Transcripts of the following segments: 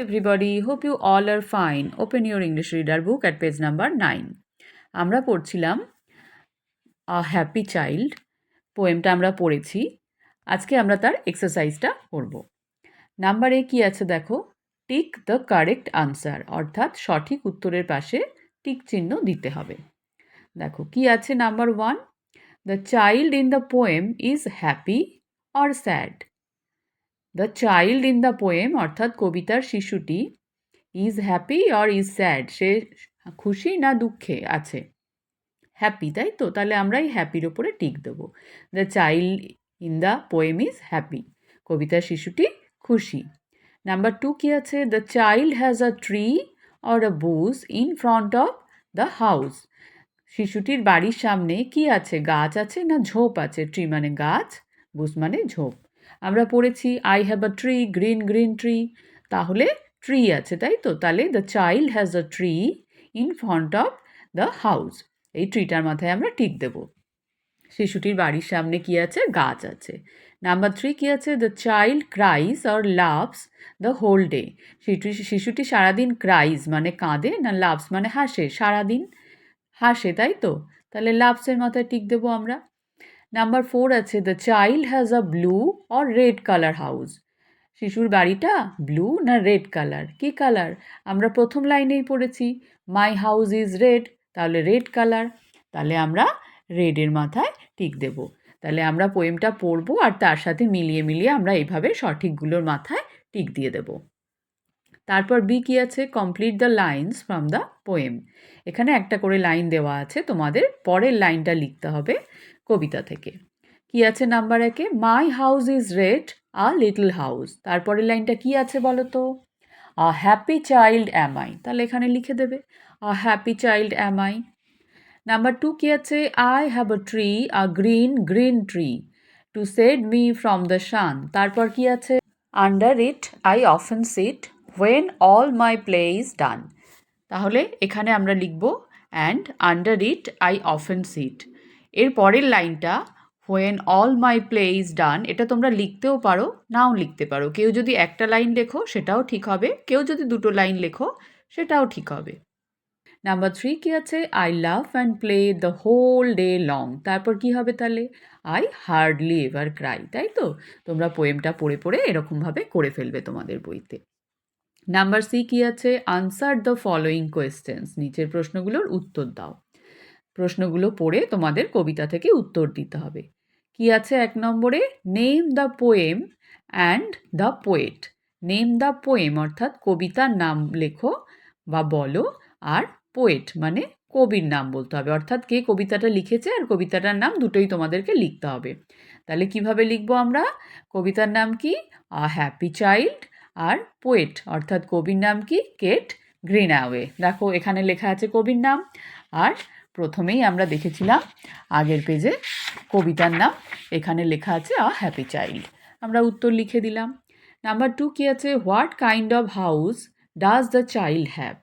everybody, hope you all are fine. Open your English reader book at page number 9. আমরা পড়ছিলাম A Happy Child পোয়েমটা আমরা পড়েছি। আজকে আমরা তার এক্সারসাইজটা করব। নাম্বার এ কি আছে দেখো, টিক দ্য কারেক্ট আনসার, অর্থাৎ সঠিক উত্তরের পাশে টিক চিহ্ন দিতে হবে। দেখো কি আছে number 1, the child in the poem is happy or sad. The child in the poem অর্থাৎ কবিতার শিশুটি is happy or is sad, সে খুশি না দুঃখে আছে? হ্যাপি, তাই তো? তাহলে আমরা এই হ্যাপির ওপরে টিক দেবো। The child in the poem is happy, কবিতার শিশুটি খুশি। নাম্বার 2 কি আছে, the child has a tree or a Bush in front of the house. শিশুটির বাড়ির সামনে কি আছে, গাছ আছে না ঝোপ আছে? ট্রি মানে গাছ, বুশ মানে ঝোপ। আমরা পড়েছি I have a tree, green green tree, তাহলে ট্রি আছে, তাই তো? তাহলে the child has a tree in front of the house, এই ট্রিটার মাথায় আমরা টিক দেব। শিশুটির বাড়ির সামনে কি আছে, গাছ আছে। নাম্বার 3 কি আছে, the child cries or loves the whole day. শিশুটি সারাদিন ক্রাইজ মানে কাঁদে, না লাভস মানে হাসে? সারাদিন হাসে, তাই তো? তাহলে লাভসের মাথায় টিক দেবো আমরা। নাম্বার 4 আছে, the child has a blue or red colour house. শিশুর বাড়িটা ব্লু না রেড কালার? কি কালার? আমরা প্রথম লাইনেই পড়েছি মাই হাউস ইজ রেড, তাহলে রেড কালার, তাহলে আমরা রেডের মাথায় টিক দেব। তাহলে আমরা পোয়েমটা পড়বো আর তার সাথে মিলিয়ে মিলিয়ে আমরা এইভাবে সঠিকগুলোর মাথায় টিক দিয়ে দেব। তারপর বি কি আছে, complete the lines from the poem. এখানে একটা করে লাইন দেওয়া আছে, তোমাদের পরের লাইনটা লিখতে হবে কবিতা থেকে। কি আছে নাম্বার 1-এ, my house is red a little house. তারপরের লাইনটা কি আছে বলো তো, a happy child am I, তাহলে এখানে লিখে দেবে a happy child am I. Number 2 কি আছে, I have a tree, a green green tree to shade me from the sun. তারপর কি আছে, under it I often sit when all my play is done. তাহলে এখানে আমরা লিখব and under it I often sit. এর পরের লাইনটা when all my play is done, এটা তোমরা লিখতেও পারো নাও লিখতে পারো। কেউ যদি একটা লাইন লেখো সেটাও ঠিক হবে, কেউ যদি দুটো লাইন লেখো সেটাও ঠিক হবে। নাম্বার 3 কি আছে, I love and play the whole day long. তারপর কি হবে তাহলে, আই হার্ডলি এভার ক্রাই, তাই তো? তোমরা পোয়েমটা পড়ে পড়ে এরকমভাবে করে ফেলবে তোমাদের বইতে। নাম্বার সি কি আছে, আনসার দ্য ফলোয়িং কোয়েশ্চেন্স। নিচের প্রশ্নগুলোর উত্তর দাও। প্রশ্নগুলো পড়ে তোমাদের কবিতা থেকে উত্তর দিতে হবে। কি আছে 1 নম্বরে, name the poem and the poet. Name the poem অর্থাৎ কবিতার নাম লেখো বা বলো, আর পোয়েট মানে কবির নাম বলতে হবে, অর্থাৎ কে কবিতাটা লিখেছে আর কবিতাটার নাম দুটোই তোমাদেরকে লিখতে হবে। তাহলে কিভাবে লিখবো আমরা, কবিতার নাম কি, আ হ্যাপি চাইল্ড, আর পোয়েট অর্থাৎ কবির নাম কি, কেট গ্রিনঅ্যাওয়ে। দেখো এখানে লেখা আছে কবির নাম, আর প্রথমেই আমরা দেখেছিলাম আগের পেজে কবিতার নাম, এখানে লেখা আছে আ হ্যাপি চাইল্ড। আমরা উত্তর লিখে দিলাম। নাম্বার 2 কি আছে, what kind of house does the child have.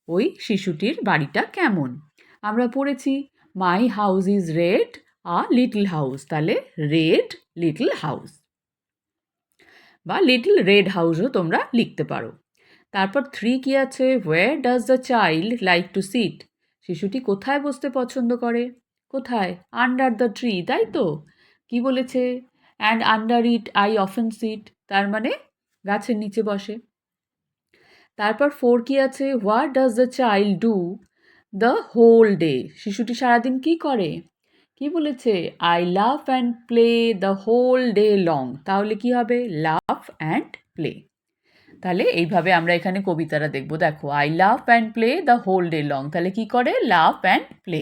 ওই শিশুটির বাড়িটা কেমন? আমরা পড়েছি my house is red a little house, তাহলে রেড লিটল হাউস বা লিটল রেড হাউসও তোমরা লিখতে পারো। তারপর 3 কি আছে, where does the child like to sit. শিশুটি কোথায় বসতে পছন্দ করে? কোথায়? আন্ডার দ্য ট্রি, তাই তো? কি বলেছে, and under it I often sit, তার মানে গাছের নিচে বসে। তারপর 4 কি আছে, what does the child do the whole day. শিশুটি সারাদিন কি করে? কি বলেছে, I love and play the whole day long, তাহলে কি হবে, লাভ অ্যান্ড প্লে। তাহলে এইভাবে আমরা এখানে কবিতাটা দেখব। দেখো I love and play the whole day long, তাহলে কি করে, লাভ অ্যান্ড প্লে,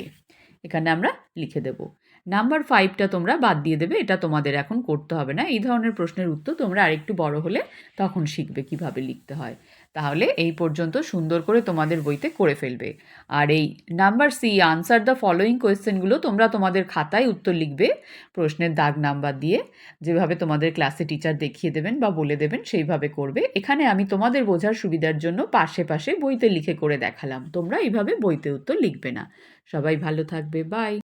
এখানে আমরা লিখে দেব। নাম্বার 5টা তোমরা বাদ দিয়ে দেবে, এটা তোমাদের এখন করতে হবে না। এই ধরনের প্রশ্নের উত্তর তোমরা আরেকটু বড় হলে তখন শিখবে কিভাবে লিখতে হয়। তাহলে এই পর্যন্ত সুন্দর করে তোমাদের বইতে করে ফেলবে। আর এই number C, answer the following কোয়েশ্চেনগুলো তোমরা তোমাদের খাতায় উত্তর লিখবে প্রশ্নের দাগ নাম্বার দিয়ে, যেভাবে তোমাদের ক্লাসে টিচার দেখিয়ে দেবেন বা বলে দেবেন সেইভাবে করবে। এখানে আমি তোমাদের বোঝার সুবিধার জন্য পাশে পাশে বইতে লিখে করে দেখালাম, তোমরা এইভাবে বইতে উত্তর লিখবে না। সবাই ভালো থাকবে, বাই।